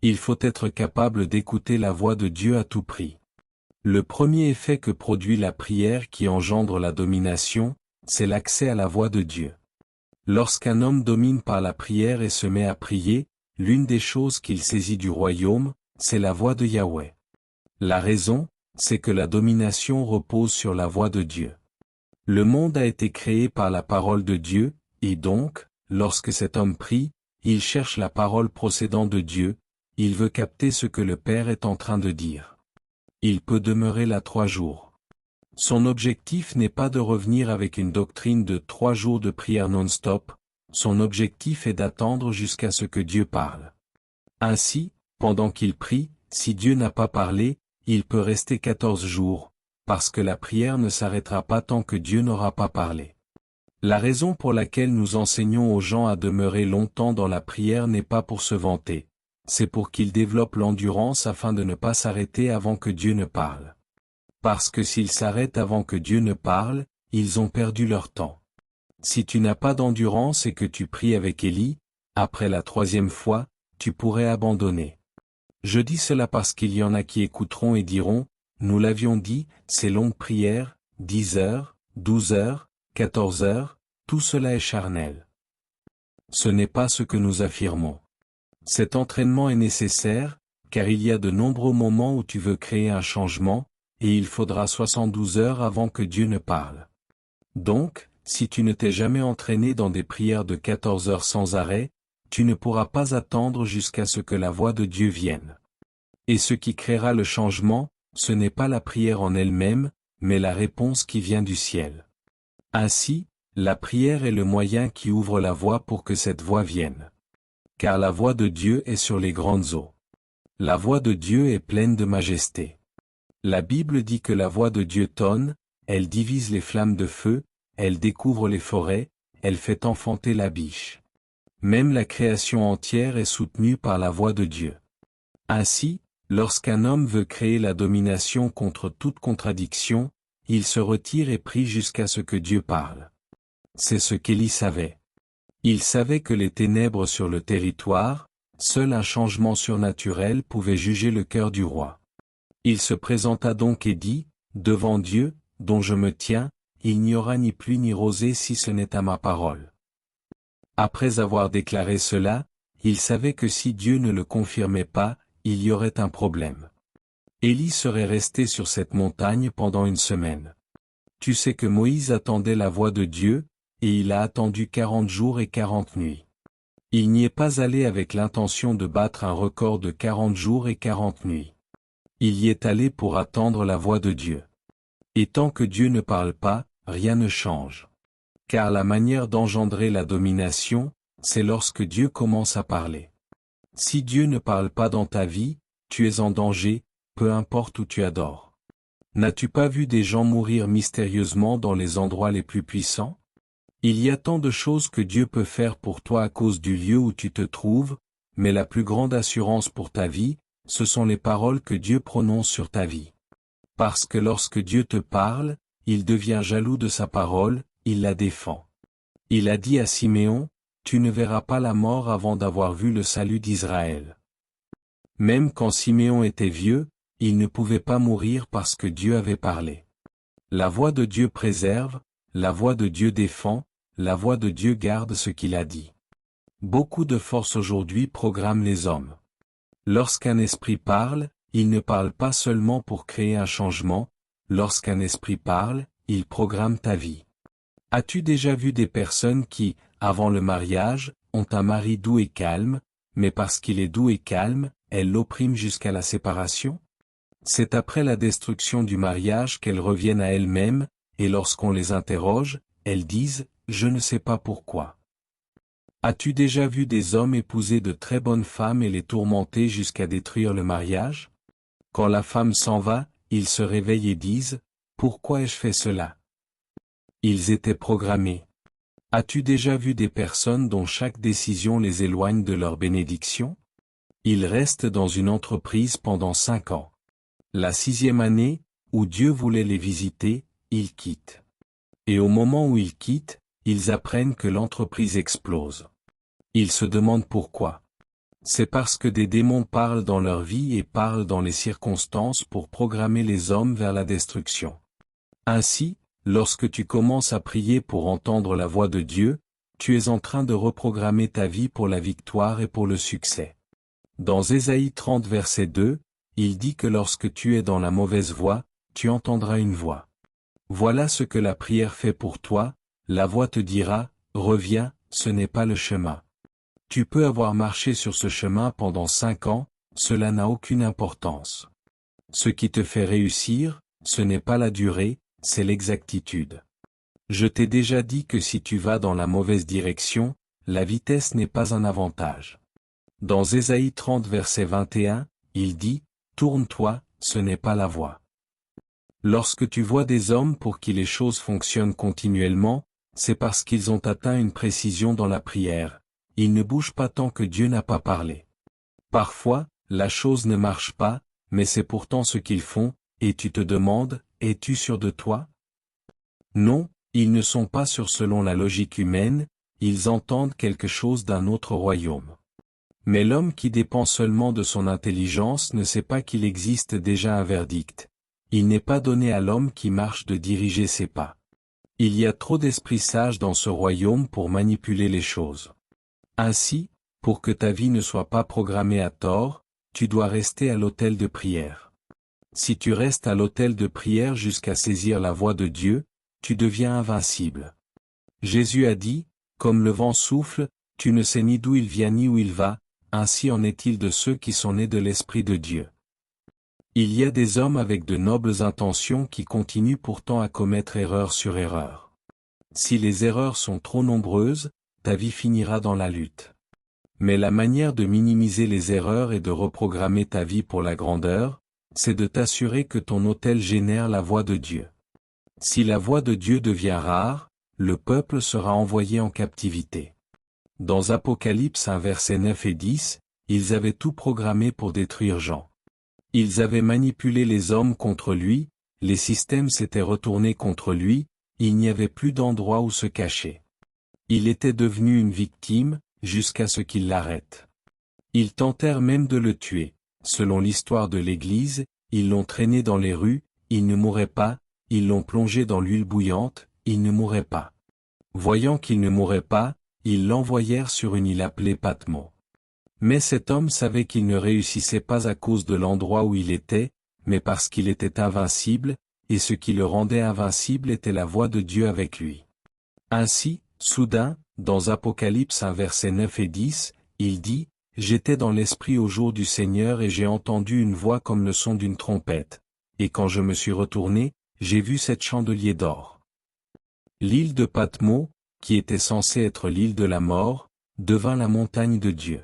Il faut être capable d'écouter la voix de Dieu à tout prix. Le premier effet que produit la prière qui engendre la domination, c'est l'accès à la voix de Dieu. Lorsqu'un homme domine par la prière et se met à prier, l'une des choses qu'il saisit du royaume, c'est la voix de Yahweh. La raison, c'est que la domination repose sur la voix de Dieu. Le monde a été créé par la parole de Dieu, et donc, lorsque cet homme prie, il cherche la parole procédant de Dieu, il veut capter ce que le Père est en train de dire. Il peut demeurer là 3 jours. Son objectif n'est pas de revenir avec une doctrine de 3 jours de prière non-stop, son objectif est d'attendre jusqu'à ce que Dieu parle. Ainsi, pendant qu'il prie, si Dieu n'a pas parlé, il peut rester 14 jours, parce que la prière ne s'arrêtera pas tant que Dieu n'aura pas parlé. La raison pour laquelle nous enseignons aux gens à demeurer longtemps dans la prière n'est pas pour se vanter, c'est pour qu'ils développent l'endurance afin de ne pas s'arrêter avant que Dieu ne parle. Parce que s'ils s'arrêtent avant que Dieu ne parle, ils ont perdu leur temps. Si tu n'as pas d'endurance et que tu pries avec Élie, après la 3e fois, tu pourrais abandonner. Je dis cela parce qu'il y en a qui écouteront et diront, nous l'avions dit, ces longues prières, 10 heures, 12 heures, 14 heures, tout cela est charnel. Ce n'est pas ce que nous affirmons. Cet entraînement est nécessaire, car il y a de nombreux moments où tu veux créer un changement, et il faudra 72 heures avant que Dieu ne parle. Donc, si tu ne t'es jamais entraîné dans des prières de 14 heures sans arrêt, tu ne pourras pas attendre jusqu'à ce que la voix de Dieu vienne. Et ce qui créera le changement, ce n'est pas la prière en elle-même, mais la réponse qui vient du ciel. Ainsi, la prière est le moyen qui ouvre la voie pour que cette voix vienne. Car la voix de Dieu est sur les grandes eaux. La voix de Dieu est pleine de majesté. La Bible dit que la voix de Dieu tonne, elle divise les flammes de feu, elle découvre les forêts, elle fait enfanter la biche. Même la création entière est soutenue par la voix de Dieu. Ainsi, lorsqu'un homme veut créer la domination contre toute contradiction, il se retire et prie jusqu'à ce que Dieu parle. C'est ce qu'Élie savait. Il savait que les ténèbres sur le territoire, seul un changement surnaturel pouvait juger le cœur du roi. Il se présenta donc et dit, devant Dieu, dont je me tiens, il n'y aura ni pluie ni rosée si ce n'est à ma parole. Après avoir déclaré cela, il savait que si Dieu ne le confirmait pas, il y aurait un problème. Élie serait resté sur cette montagne pendant 1 semaine. Tu sais que Moïse attendait la voix de Dieu, et il a attendu 40 jours et 40 nuits. Il n'y est pas allé avec l'intention de battre un record de 40 jours et 40 nuits. Il y est allé pour attendre la voix de Dieu. Et tant que Dieu ne parle pas, rien ne change. Car la manière d'engendrer la domination, c'est lorsque Dieu commence à parler. Si Dieu ne parle pas dans ta vie, tu es en danger, peu importe où tu adores. N'as-tu pas vu des gens mourir mystérieusement dans les endroits les plus puissants? Il y a tant de choses que Dieu peut faire pour toi à cause du lieu où tu te trouves, mais la plus grande assurance pour ta vie, ce sont les paroles que Dieu prononce sur ta vie. Parce que lorsque Dieu te parle, il devient jaloux de sa parole, il la défend. Il a dit à Siméon, tu ne verras pas la mort avant d'avoir vu le salut d'Israël. Même quand Siméon était vieux, il ne pouvait pas mourir parce que Dieu avait parlé. La voix de Dieu préserve, la voix de Dieu défend, la voix de Dieu garde ce qu'il a dit. Beaucoup de forces aujourd'hui programment les hommes. Lorsqu'un esprit parle, il ne parle pas seulement pour créer un changement, lorsqu'un esprit parle, il programme ta vie. As-tu déjà vu des personnes qui, avant le mariage, ont un mari doux et calme, mais parce qu'il est doux et calme, elles l'oppriment jusqu'à la séparation? C'est après la destruction du mariage qu'elles reviennent à elles-mêmes, et lorsqu'on les interroge, elles disent « Je ne sais pas pourquoi ». As-tu déjà vu des hommes épouser de très bonnes femmes et les tourmenter jusqu'à détruire le mariage? Quand la femme s'en va, ils se réveillent et disent « Pourquoi ai-je fait cela ?» Ils étaient programmés. As-tu déjà vu des personnes dont chaque décision les éloigne de leur bénédiction? Ils restent dans une entreprise pendant 5 ans. La 6e année, où Dieu voulait les visiter, ils quittent. Et au moment où ils quittent, ils apprennent que l'entreprise explose. Ils se demandent pourquoi. C'est parce que des démons parlent dans leur vie et parlent dans les circonstances pour programmer les hommes vers la destruction. Ainsi, lorsque tu commences à prier pour entendre la voix de Dieu, tu es en train de reprogrammer ta vie pour la victoire et pour le succès. Dans Ésaïe 30 verset 2, il dit que lorsque tu es dans la mauvaise voie, tu entendras une voix. Voilà ce que la prière fait pour toi, la voix te dira, reviens, ce n'est pas le chemin. Tu peux avoir marché sur ce chemin pendant 5 ans, cela n'a aucune importance. Ce qui te fait réussir, ce n'est pas la durée, c'est l'exactitude. Je t'ai déjà dit que si tu vas dans la mauvaise direction, la vitesse n'est pas un avantage. Dans Ésaïe 30 verset 21, il dit, tourne-toi, ce n'est pas la voie. Lorsque tu vois des hommes pour qui les choses fonctionnent continuellement, c'est parce qu'ils ont atteint une précision dans la prière. Ils ne bougent pas tant que Dieu n'a pas parlé. Parfois, la chose ne marche pas, mais c'est pourtant ce qu'ils font, et tu te demandes, es-tu sûr de toi? Non, ils ne sont pas sûrs selon la logique humaine, ils entendent quelque chose d'un autre royaume. Mais l'homme qui dépend seulement de son intelligence ne sait pas qu'il existe déjà un verdict. Il n'est pas donné à l'homme qui marche de diriger ses pas. Il y a trop d'esprits sages dans ce royaume pour manipuler les choses. Ainsi, pour que ta vie ne soit pas programmée à tort, tu dois rester à l'autel de prière. Si tu restes à l'autel de prière jusqu'à saisir la voix de Dieu, tu deviens invincible. Jésus a dit, comme le vent souffle, tu ne sais ni d'où il vient ni où il va, ainsi en est-il de ceux qui sont nés de l'Esprit de Dieu. Il y a des hommes avec de nobles intentions qui continuent pourtant à commettre erreur sur erreur. Si les erreurs sont trop nombreuses, ta vie finira dans la lutte. Mais la manière de minimiser les erreurs et de reprogrammer ta vie pour la grandeur, c'est de t'assurer que ton autel génère la voix de Dieu. Si la voix de Dieu devient rare, le peuple sera envoyé en captivité. Dans Apocalypse 1 versets 9 et 10, ils avaient tout programmé pour détruire Jean. Ils avaient manipulé les hommes contre lui, les systèmes s'étaient retournés contre lui, il n'y avait plus d'endroit où se cacher. Il était devenu une victime, jusqu'à ce qu'ils l'arrêtent. Ils tentèrent même de le tuer. Selon l'histoire de l'Église, ils l'ont traîné dans les rues, il ne mourait pas, ils l'ont plongé dans l'huile bouillante, il ne mourait pas. Voyant qu'il ne mourait pas, ils l'envoyèrent sur une île appelée Patmos. Mais cet homme savait qu'il ne réussissait pas à cause de l'endroit où il était, mais parce qu'il était invincible, et ce qui le rendait invincible était la voix de Dieu avec lui. Ainsi, soudain, dans Apocalypse 1 versets 9 et 10, il dit, « J'étais dans l'esprit au jour du Seigneur et j'ai entendu une voix comme le son d'une trompette. Et quand je me suis retourné, j'ai vu 7 chandeliers d'or. » L'île de Patmos, qui était censée être l'île de la mort, devint la montagne de Dieu.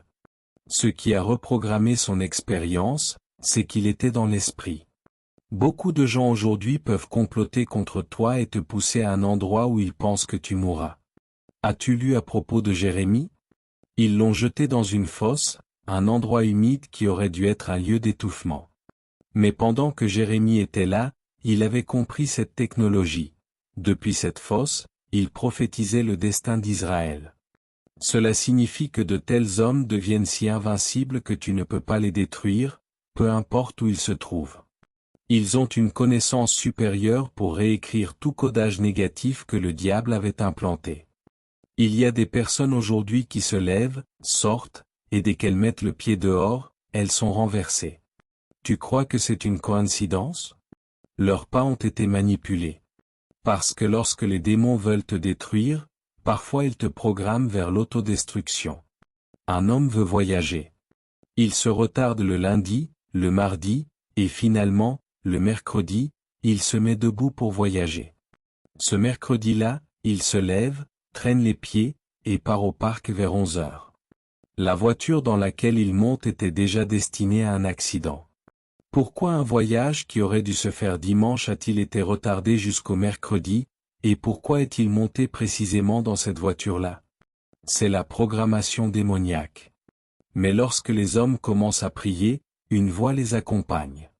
Ce qui a reprogrammé son expérience, c'est qu'il était dans l'esprit. Beaucoup de gens aujourd'hui peuvent comploter contre toi et te pousser à un endroit où ils pensent que tu mourras. As-tu lu à propos de Jérémie? Ils l'ont jeté dans une fosse, un endroit humide qui aurait dû être un lieu d'étouffement. Mais pendant que Jérémie était là, il avait compris cette technologie. Depuis cette fosse, il prophétisait le destin d'Israël. Cela signifie que de tels hommes deviennent si invincibles que tu ne peux pas les détruire, peu importe où ils se trouvent. Ils ont une connaissance supérieure pour réécrire tout codage négatif que le diable avait implanté. Il y a des personnes aujourd'hui qui se lèvent, sortent, et dès qu'elles mettent le pied dehors, elles sont renversées. Tu crois que c'est une coïncidence? Leurs pas ont été manipulés. Parce que lorsque les démons veulent te détruire, parfois ils te programment vers l'autodestruction. Un homme veut voyager. Il se retarde le lundi, le mardi, et finalement, le mercredi, il se met debout pour voyager. Ce mercredi-là, il se lève, traîne les pieds, et part au parc vers 11 heures. La voiture dans laquelle il monte était déjà destinée à un accident. Pourquoi un voyage qui aurait dû se faire dimanche a-t-il été retardé jusqu'au mercredi, et pourquoi est-il monté précisément dans cette voiture-là? C'est la programmation démoniaque. Mais lorsque les hommes commencent à prier, une voix les accompagne.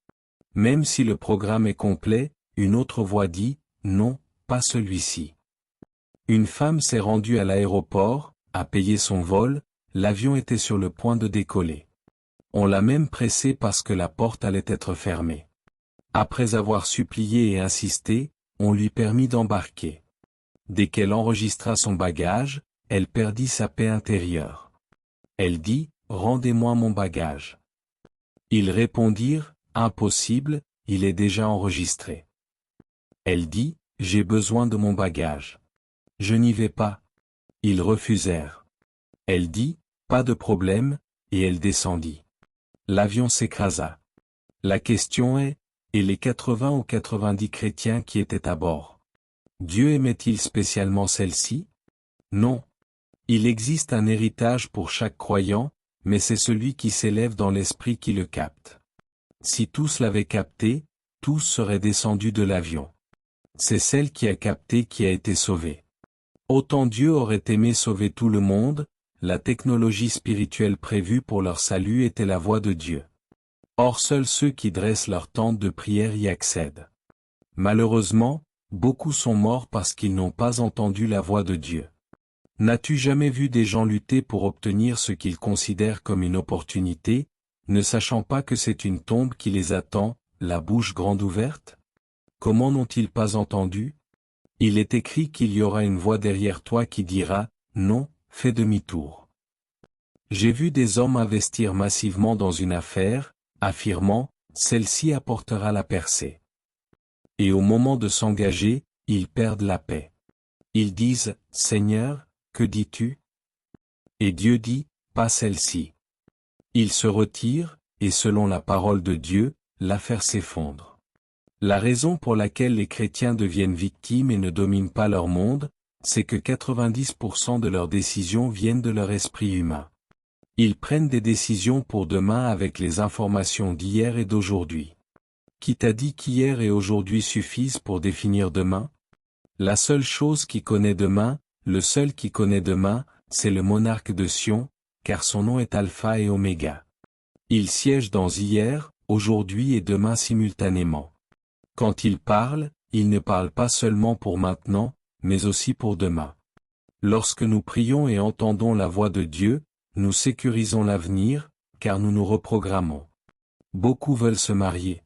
Même si le programme est complet, une autre voix dit, non, pas celui-ci. Une femme s'est rendue à l'aéroport, a payé son vol, l'avion était sur le point de décoller. On l'a même pressé parce que la porte allait être fermée. Après avoir supplié et insisté, on lui permit d'embarquer. Dès qu'elle enregistra son bagage, elle perdit sa paix intérieure. Elle dit, « Rendez-moi mon bagage. » Ils répondirent, « Impossible, il est déjà enregistré. » Elle dit, « J'ai besoin de mon bagage. Je n'y vais pas. » Ils refusèrent. Elle dit, « Pas de problème, » et elle descendit. L'avion s'écrasa. La question est, et les 80 ou 90 chrétiens qui étaient à bord? Dieu aimait-il spécialement celle-ci? Non. Il existe un héritage pour chaque croyant, mais c'est celui qui s'élève dans l'esprit qui le capte. Si tous l'avaient capté, tous seraient descendus de l'avion. C'est celle qui a capté qui a été sauvée. Autant Dieu aurait aimé sauver tout le monde, la technologie spirituelle prévue pour leur salut était la voix de Dieu. Or seuls ceux qui dressent leur tente de prière y accèdent. Malheureusement, beaucoup sont morts parce qu'ils n'ont pas entendu la voix de Dieu. N'as-tu jamais vu des gens lutter pour obtenir ce qu'ils considèrent comme une opportunité, ne sachant pas que c'est une tombe qui les attend, la bouche grande ouverte? Comment n'ont-ils pas entendu? Il est écrit qu'il y aura une voix derrière toi qui dira, « Non, fais demi-tour. » J'ai vu des hommes investir massivement dans une affaire, affirmant, « Celle-ci apportera la percée. » Et au moment de s'engager, ils perdent la paix. Ils disent, « Seigneur, que dis-tu? » Et Dieu dit, « Pas celle-ci. » Ils se retirent, et selon la parole de Dieu, l'affaire s'effondre. La raison pour laquelle les chrétiens deviennent victimes et ne dominent pas leur monde, c'est que 90% de leurs décisions viennent de leur esprit humain. Ils prennent des décisions pour demain avec les informations d'hier et d'aujourd'hui. Qui t'a dit qu'hier et aujourd'hui suffisent pour définir demain? La seule chose qui connaît demain, le seul qui connaît demain, c'est le monarque de Sion, car son nom est Alpha et Oméga. Il siège dans hier, aujourd'hui et demain simultanément. Quand il ne parle pas seulement pour maintenant, mais aussi pour demain. Lorsque nous prions et entendons la voix de Dieu, nous sécurisons l'avenir, car nous nous reprogrammons. Beaucoup veulent se marier.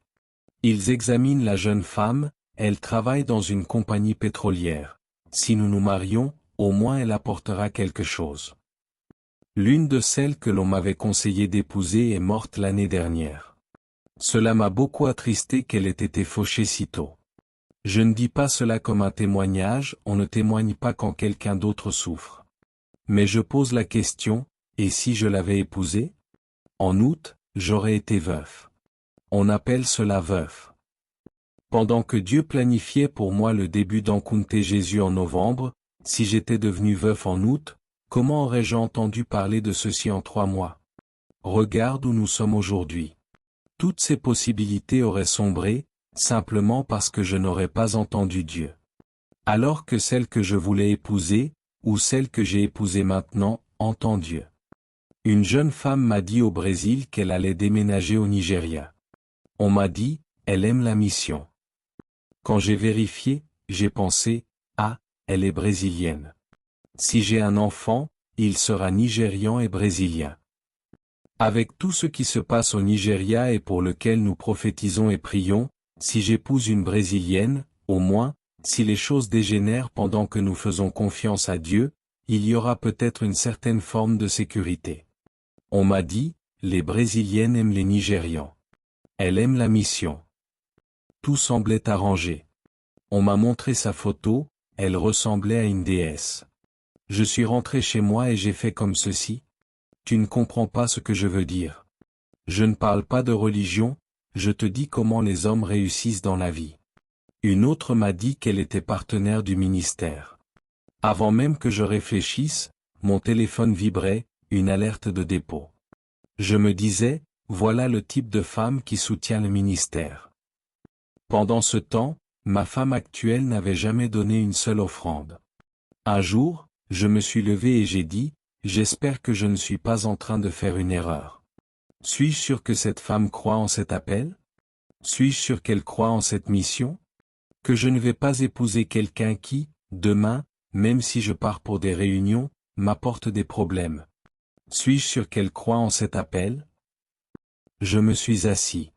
Ils examinent la jeune femme, elle travaille dans une compagnie pétrolière. Si nous nous marions, au moins elle apportera quelque chose. L'une de celles que l'on m'avait conseillé d'épouser est morte l'année dernière. Cela m'a beaucoup attristé qu'elle ait été fauchée si tôt. Je ne dis pas cela comme un témoignage, on ne témoigne pas quand quelqu'un d'autre souffre. Mais je pose la question, et si je l'avais épousée? En août, j'aurais été veuf. On appelle cela veuf. Pendant que Dieu planifiait pour moi le début d'Encounter Jésus en novembre, si j'étais devenu veuf en août, comment aurais-je entendu parler de ceci en 3 mois? Regarde où nous sommes aujourd'hui. Toutes ces possibilités auraient sombré, simplement parce que je n'aurais pas entendu Dieu. Alors que celle que je voulais épouser, ou celle que j'ai épousée maintenant, entend Dieu. Une jeune femme m'a dit au Brésil qu'elle allait déménager au Nigeria. On m'a dit, elle aime la mission. Quand j'ai vérifié, j'ai pensé, ah, elle est brésilienne. Si j'ai un enfant, il sera nigérian et brésilien. Avec tout ce qui se passe au Nigeria et pour lequel nous prophétisons et prions, si j'épouse une brésilienne, au moins, si les choses dégénèrent pendant que nous faisons confiance à Dieu, il y aura peut-être une certaine forme de sécurité. On m'a dit, les Brésiliennes aiment les Nigérians. Elles aiment la mission. Tout semblait arrangé. On m'a montré sa photo, elle ressemblait à une déesse. Je suis rentré chez moi et j'ai fait comme ceci. Tu ne comprends pas ce que je veux dire. Je ne parle pas de religion, je te dis comment les hommes réussissent dans la vie. Une autre m'a dit qu'elle était partenaire du ministère. Avant même que je réfléchisse, mon téléphone vibrait, une alerte de dépôt. Je me disais, voilà le type de femme qui soutient le ministère. Pendant ce temps, ma femme actuelle n'avait jamais donné une seule offrande. Un jour, je me suis levé et j'ai dit, j'espère que je ne suis pas en train de faire une erreur. Suis-je sûr que cette femme croit en cet appel? Suis-je sûr qu'elle croit en cette mission? Que je ne vais pas épouser quelqu'un qui, demain, même si je pars pour des réunions, m'apporte des problèmes. Suis-je sur quelle croix en cet appel? Je me suis assis.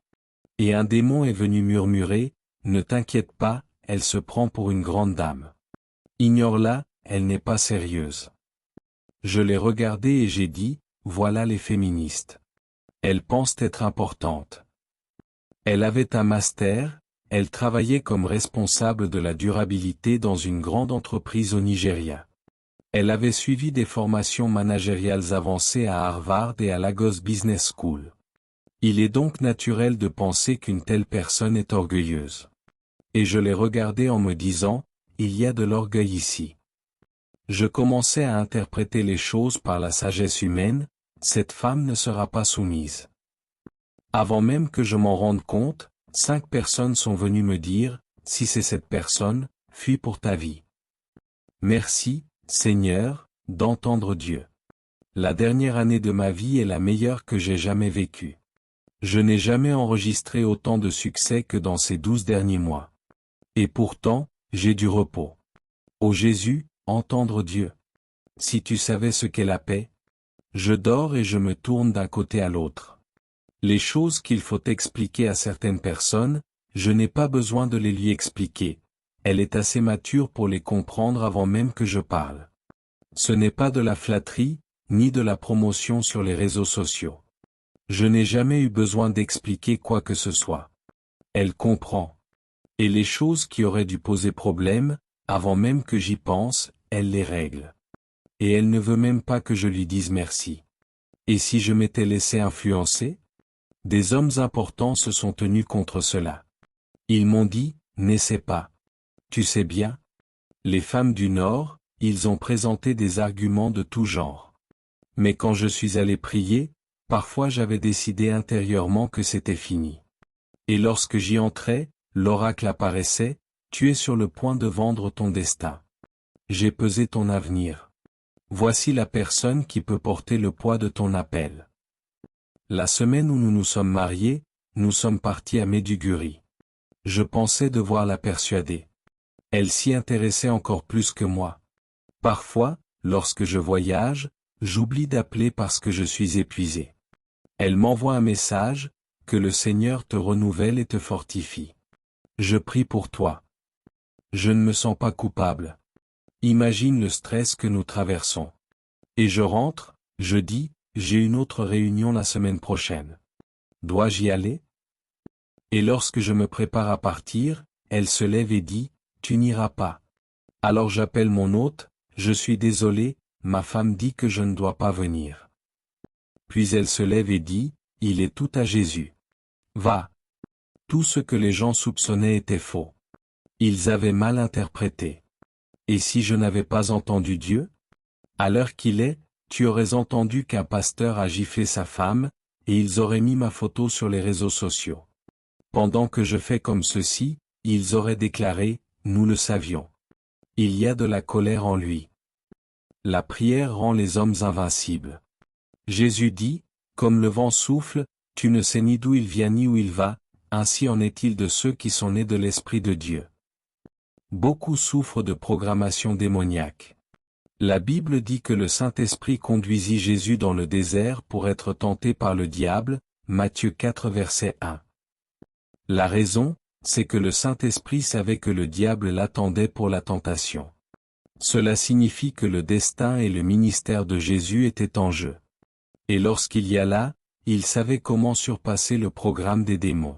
Et un démon est venu murmurer, ne t'inquiète pas, elle se prend pour une grande dame. Ignore-la, elle n'est pas sérieuse. Je l'ai regardée et j'ai dit, voilà les féministes. Elles pensent être importantes. Elle avait un master, elle travaillait comme responsable de la durabilité dans une grande entreprise au Nigeria. Elle avait suivi des formations managériales avancées à Harvard et à Lagos Business School. Il est donc naturel de penser qu'une telle personne est orgueilleuse. Et je l'ai regardée en me disant, il y a de l'orgueil ici. Je commençais à interpréter les choses par la sagesse humaine, cette femme ne sera pas soumise. Avant même que je m'en rende compte, 5 personnes sont venues me dire, si c'est cette personne, fuis pour ta vie. Merci, Seigneur, d'entendre Dieu. La dernière année de ma vie est la meilleure que j'ai jamais vécue. Je n'ai jamais enregistré autant de succès que dans ces 12 derniers mois. Et pourtant, j'ai du repos. Ô Jésus, entendre Dieu. Si tu savais ce qu'est la paix. Je dors et je me tourne d'un côté à l'autre. Les choses qu'il faut expliquer à certaines personnes, je n'ai pas besoin de les lui expliquer. Elle est assez mature pour les comprendre avant même que je parle. Ce n'est pas de la flatterie, ni de la promotion sur les réseaux sociaux. Je n'ai jamais eu besoin d'expliquer quoi que ce soit. Elle comprend. Et les choses qui auraient dû poser problème, avant même que j'y pense, elle les règle. Et elle ne veut même pas que je lui dise merci. Et si je m'étais laissé influencer? Des hommes importants se sont tenus contre cela. Ils m'ont dit, n'essaie pas. Tu sais bien. Les femmes du Nord, ils ont présenté des arguments de tout genre. Mais quand je suis allé prier, parfois j'avais décidé intérieurement que c'était fini. Et lorsque j'y entrais, l'oracle apparaissait, tu es sur le point de vendre ton destin. J'ai pesé ton avenir. Voici la personne qui peut porter le poids de ton appel. La semaine où nous nous sommes mariés, nous sommes partis à Maiduguri. Je pensais devoir la persuader. Elle s'y intéressait encore plus que moi. Parfois, lorsque je voyage, j'oublie d'appeler parce que je suis épuisé. Elle m'envoie un message, que le Seigneur te renouvelle et te fortifie. Je prie pour toi. Je ne me sens pas coupable. Imagine le stress que nous traversons. Et je rentre, je dis, j'ai une autre réunion la semaine prochaine. Dois-je y aller? Et lorsque je me prépare à partir, elle se lève et dit, tu n'iras pas. Alors j'appelle mon hôte, je suis désolé, ma femme dit que je ne dois pas venir. Puis elle se lève et dit, il est tout à Jésus. Va. Tout ce que les gens soupçonnaient était faux. Ils avaient mal interprété. Et si je n'avais pas entendu Dieu? À l'heure qu'il est, tu aurais entendu qu'un pasteur a giflé sa femme, et ils auraient mis ma photo sur les réseaux sociaux. Pendant que je fais comme ceci, ils auraient déclaré, nous le savions. Il y a de la colère en lui. La prière rend les hommes invincibles. Jésus dit, comme le vent souffle, tu ne sais ni d'où il vient ni où il va, ainsi en est-il de ceux qui sont nés de l'Esprit de Dieu. Beaucoup souffrent de programmation démoniaque. La Bible dit que le Saint-Esprit conduisit Jésus dans le désert pour être tenté par le diable, Matthieu 4 verset 1. La raison, c'est que le Saint-Esprit savait que le diable l'attendait pour la tentation. Cela signifie que le destin et le ministère de Jésus étaient en jeu. Et lorsqu'il y alla, il savait comment surpasser le programme des démons.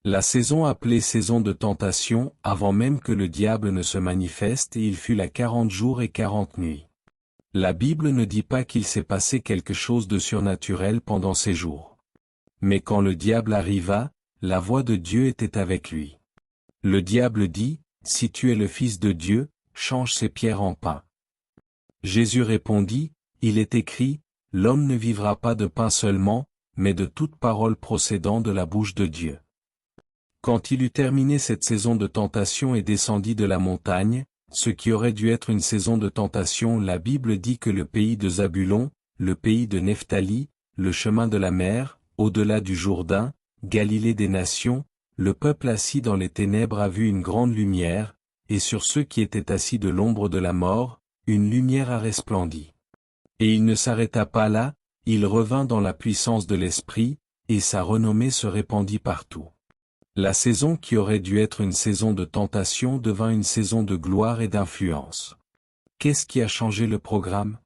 La saison appelée saison de tentation, avant même que le diable ne se manifeste, et il fut là 40 jours et 40 nuits. La Bible ne dit pas qu'il s'est passé quelque chose de surnaturel pendant ces jours. Mais quand le diable arriva, la voix de Dieu était avec lui. Le diable dit, si tu es le Fils de Dieu, change ces pierres en pain. Jésus répondit, il est écrit, l'homme ne vivra pas de pain seulement, mais de toute parole procédant de la bouche de Dieu. Quand il eut terminé cette saison de tentation et descendit de la montagne, ce qui aurait dû être une saison de tentation, la Bible dit que le pays de Zabulon, le pays de Nephtali, le chemin de la mer, au-delà du Jourdain, Galilée des nations, le peuple assis dans les ténèbres a vu une grande lumière, et sur ceux qui étaient assis de l'ombre de la mort, une lumière a resplendi. Et il ne s'arrêta pas là, il revint dans la puissance de l'Esprit, et sa renommée se répandit partout. La saison qui aurait dû être une saison de tentation devint une saison de gloire et d'influence. Qu'est-ce qui a changé le programme?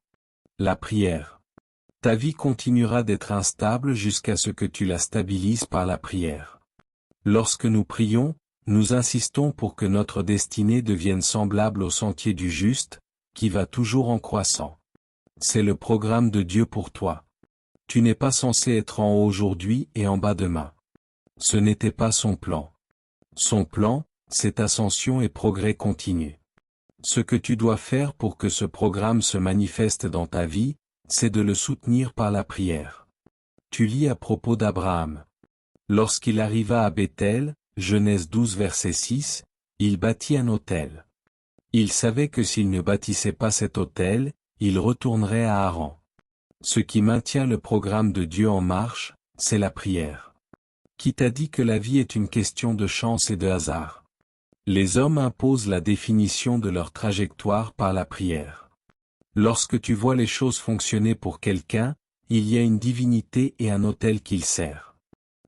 La prière. Ta vie continuera d'être instable jusqu'à ce que tu la stabilises par la prière. Lorsque nous prions, nous insistons pour que notre destinée devienne semblable au sentier du juste, qui va toujours en croissant. C'est le programme de Dieu pour toi. Tu n'es pas censé être en haut aujourd'hui et en bas demain. Ce n'était pas son plan. Son plan, c'est ascension et progrès continu. Ce que tu dois faire pour que ce programme se manifeste dans ta vie, c'est de le soutenir par la prière. Tu lis à propos d'Abraham. Lorsqu'il arriva à Béthel, Genèse 12 verset 6, il bâtit un autel. Il savait que s'il ne bâtissait pas cet autel, il retournerait à Haran. Ce qui maintient le programme de Dieu en marche, c'est la prière. Qui t'a dit que la vie est une question de chance et de hasard? Les hommes imposent la définition de leur trajectoire par la prière. Lorsque tu vois les choses fonctionner pour quelqu'un, il y a une divinité et un autel qu'il sert.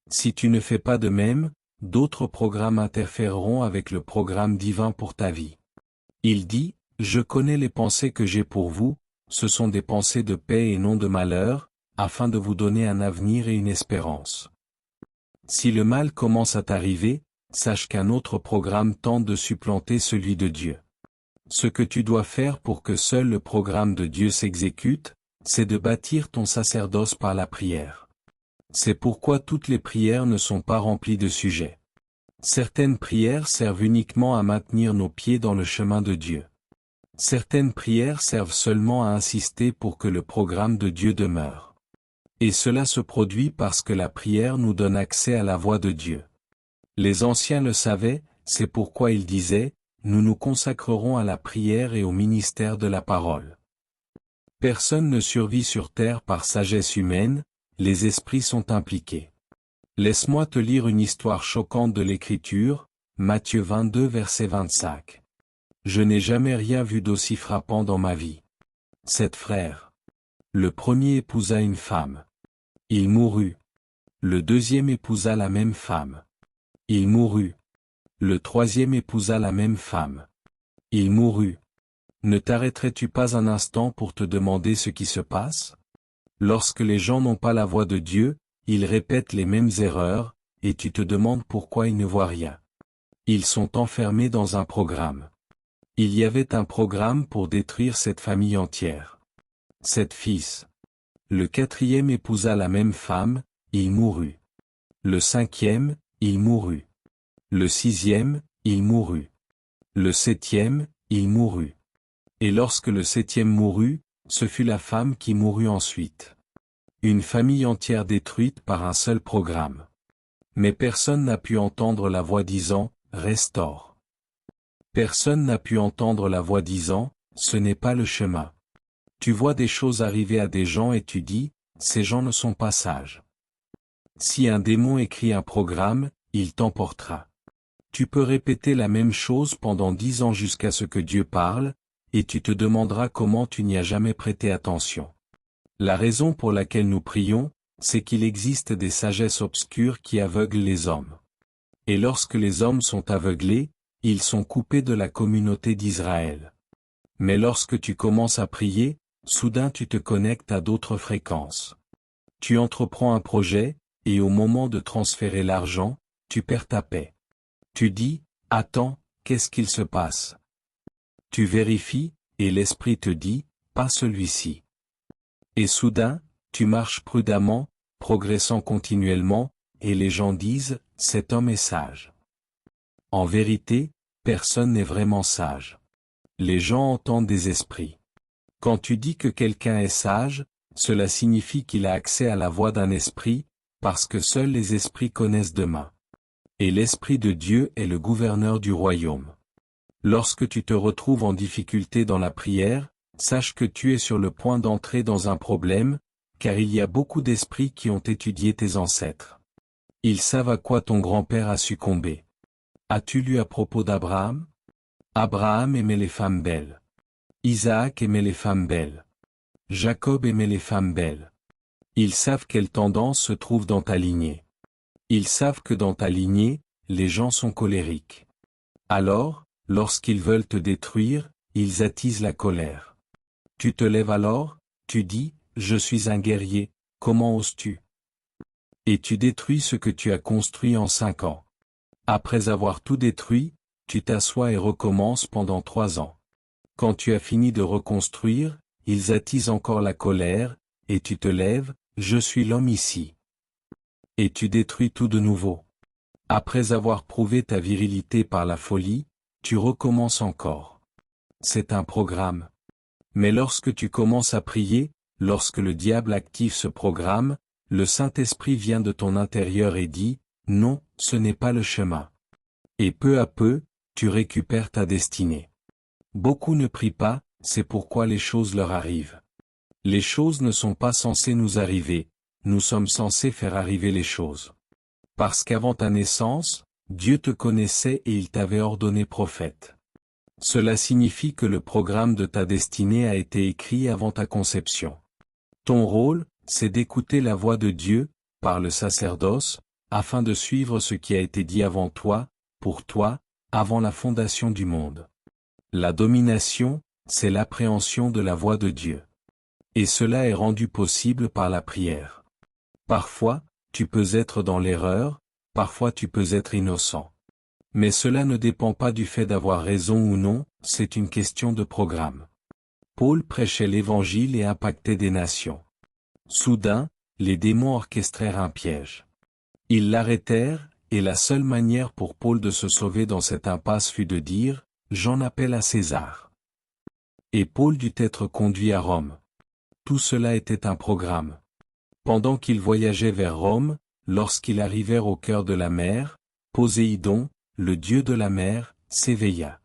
Si tu ne fais pas de même, d'autres programmes interféreront avec le programme divin pour ta vie. Il dit, « Je connais les pensées que j'ai pour vous, ce sont des pensées de paix et non de malheur, afin de vous donner un avenir et une espérance. » Si le mal commence à t'arriver, sache qu'un autre programme tente de supplanter celui de Dieu. Ce que tu dois faire pour que seul le programme de Dieu s'exécute, c'est de bâtir ton sacerdoce par la prière. C'est pourquoi toutes les prières ne sont pas remplies de sujets. Certaines prières servent uniquement à maintenir nos pieds dans le chemin de Dieu. Certaines prières servent seulement à insister pour que le programme de Dieu demeure. Et cela se produit parce que la prière nous donne accès à la voix de Dieu. Les anciens le savaient, c'est pourquoi ils disaient, « Nous nous consacrerons à la prière et au ministère de la parole. » Personne ne survit sur terre par sagesse humaine, les esprits sont impliqués. Laisse-moi te lire une histoire choquante de l'Écriture, Matthieu 22 verset 25. Je n'ai jamais rien vu d'aussi frappant dans ma vie. 7 frères. Le premier épousa une femme. Il mourut. Le deuxième épousa la même femme. Il mourut. Le troisième épousa la même femme. Il mourut. Ne t'arrêterais-tu pas un instant pour te demander ce qui se passe? Lorsque les gens n'ont pas la voix de Dieu, ils répètent les mêmes erreurs, et tu te demandes pourquoi ils ne voient rien. Ils sont enfermés dans un programme. Il y avait un programme pour détruire cette famille entière. 7 fils. Le quatrième épousa la même femme, il mourut. Le cinquième, il mourut. Le sixième, il mourut. Le septième, il mourut. Et lorsque le septième mourut, ce fut la femme qui mourut ensuite. Une famille entière détruite par un seul programme. Mais personne n'a pu entendre la voix disant, « Restaure ». Personne n'a pu entendre la voix disant, « Ce n'est pas le chemin ». Tu vois des choses arriver à des gens et tu dis, « Ces gens ne sont pas sages ». Si un démon écrit un programme, il t'emportera. Tu peux répéter la même chose pendant 10 ans jusqu'à ce que Dieu parle, et tu te demanderas comment tu n'y as jamais prêté attention. La raison pour laquelle nous prions, c'est qu'il existe des sagesses obscures qui aveuglent les hommes. Et lorsque les hommes sont aveuglés, ils sont coupés de la communauté d'Israël. Mais lorsque tu commences à prier, soudain tu te connectes à d'autres fréquences. Tu entreprends un projet, et au moment de transférer l'argent, tu perds ta paix. Tu dis, « Attends, qu'est-ce qu'il se passe ?» Tu vérifies, et l'esprit te dit, « Pas celui-ci. » Et soudain, tu marches prudemment, progressant continuellement, et les gens disent, « Cet homme est sage. » En vérité, personne n'est vraiment sage. Les gens entendent des esprits. Quand tu dis que quelqu'un est sage, cela signifie qu'il a accès à la voix d'un esprit, parce que seuls les esprits connaissent demain. Et l'Esprit de Dieu est le gouverneur du royaume. Lorsque tu te retrouves en difficulté dans la prière, sache que tu es sur le point d'entrer dans un problème, car il y a beaucoup d'esprits qui ont étudié tes ancêtres. Ils savent à quoi ton grand-père a succombé. As-tu lu à propos d'Abraham? Abraham aimait les femmes belles. Isaac aimait les femmes belles. Jacob aimait les femmes belles. Ils savent quelle tendance se trouve dans ta lignée. Ils savent que dans ta lignée, les gens sont colériques. Alors, lorsqu'ils veulent te détruire, ils attisent la colère. Tu te lèves alors, tu dis, je suis un guerrier, comment oses-tu? Et tu détruis ce que tu as construit en 5 ans. Après avoir tout détruit, tu t'assois et recommences pendant 3 ans. Quand tu as fini de reconstruire, ils attisent encore la colère, et tu te lèves, je suis l'homme ici. Et tu détruis tout de nouveau. Après avoir prouvé ta virilité par la folie, tu recommences encore. C'est un programme. Mais lorsque tu commences à prier, lorsque le diable active ce programme, le Saint-Esprit vient de ton intérieur et dit, non, ce n'est pas le chemin. Et peu à peu, tu récupères ta destinée. Beaucoup ne prient pas, c'est pourquoi les choses leur arrivent. Les choses ne sont pas censées nous arriver, nous sommes censés faire arriver les choses. Parce qu'avant ta naissance, Dieu te connaissait et il t'avait ordonné prophète. Cela signifie que le programme de ta destinée a été écrit avant ta conception. Ton rôle, c'est d'écouter la voix de Dieu, par le sacerdoce, afin de suivre ce qui a été dit avant toi, pour toi, avant la fondation du monde. La domination, c'est l'appréhension de la voix de Dieu. Et cela est rendu possible par la prière. Parfois, tu peux être dans l'erreur, parfois tu peux être innocent. Mais cela ne dépend pas du fait d'avoir raison ou non, c'est une question de programme. Paul prêchait l'Évangile et impactait des nations. Soudain, les démons orchestrèrent un piège. Ils l'arrêtèrent, et la seule manière pour Paul de se sauver dans cette impasse fut de dire, « J'en appelle à César ». Et Paul dut être conduit à Rome. Tout cela était un programme. Pendant qu'ils voyageaient vers Rome, lorsqu'ils arrivèrent au cœur de la mer, Poséidon, le dieu de la mer, s'éveilla.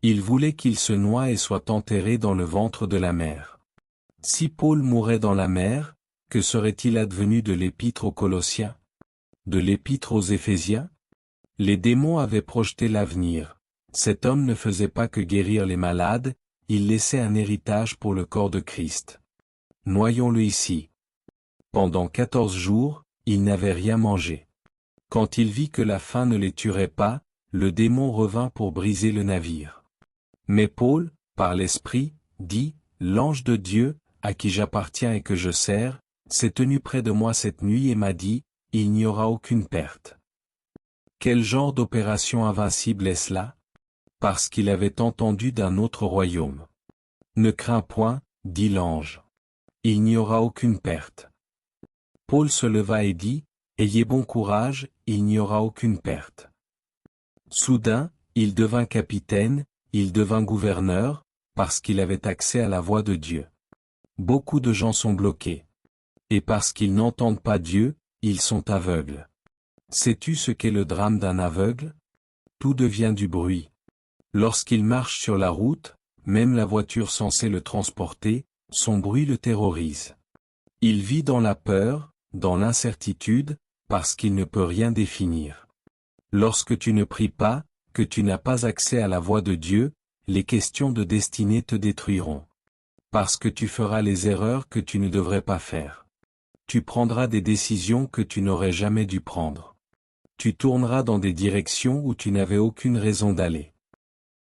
Il voulait qu'il se noie et soit enterré dans le ventre de la mer. Si Paul mourait dans la mer, que serait-il advenu de l'épître aux Colossiens? De l'épître aux Éphésiens? Les démons avaient projeté l'avenir. Cet homme ne faisait pas que guérir les malades, il laissait un héritage pour le corps de Christ. Noyons-le ici. Pendant 14 jours, il n'avait rien mangé. Quand il vit que la faim ne les tuerait pas, le démon revint pour briser le navire. Mais Paul, par l'Esprit, dit, « L'ange de Dieu, à qui j'appartiens et que je sers, s'est tenu près de moi cette nuit et m'a dit, il n'y aura aucune perte. » Quel genre d'opération invincible est-ce là? Parce qu'il avait entendu d'un autre royaume. « Ne crains point, dit l'ange. Il n'y aura aucune perte. » Paul se leva et dit, « Ayez bon courage, il n'y aura aucune perte. » Soudain, il devint capitaine, il devint gouverneur, parce qu'il avait accès à la voix de Dieu. Beaucoup de gens sont bloqués. Et parce qu'ils n'entendent pas Dieu, ils sont aveugles. Sais-tu ce qu'est le drame d'un aveugle? Tout devient du bruit. Lorsqu'il marche sur la route, même la voiture censée le transporter, son bruit le terrorise. Il vit dans la peur, dans l'incertitude, parce qu'il ne peut rien définir. Lorsque tu ne pries pas, que tu n'as pas accès à la voix de Dieu, les questions de destinée te détruiront. Parce que tu feras les erreurs que tu ne devrais pas faire. Tu prendras des décisions que tu n'aurais jamais dû prendre. Tu tourneras dans des directions où tu n'avais aucune raison d'aller.